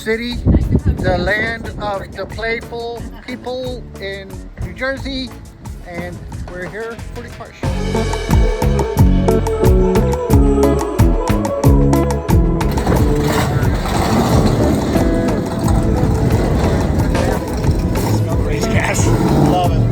City, the land of the playful people in New Jersey, and we're here for the car show. Race gas. Love it.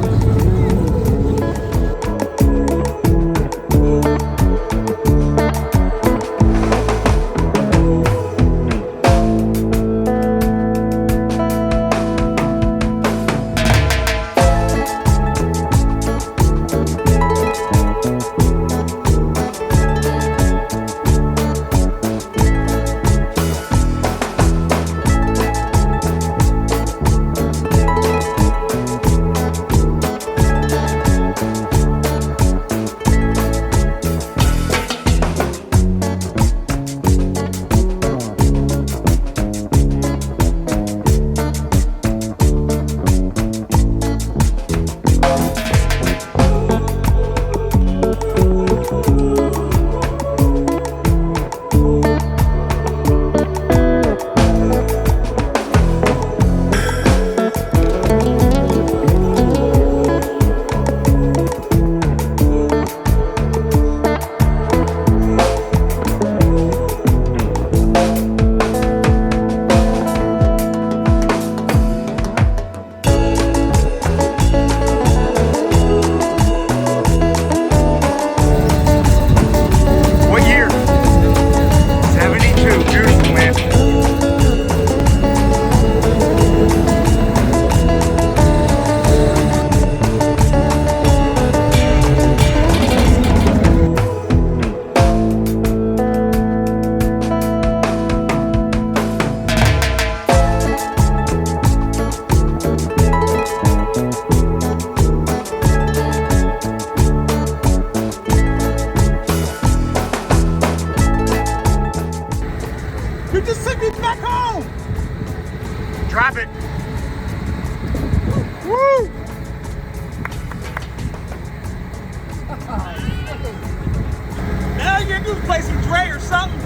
You just sent me back home! Drop it. Woo! Now you can play some Dre or something.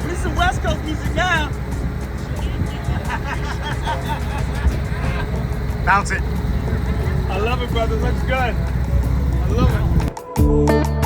Need some West Coast music now. Bounce it. I love it, brother. Looks good. I love it.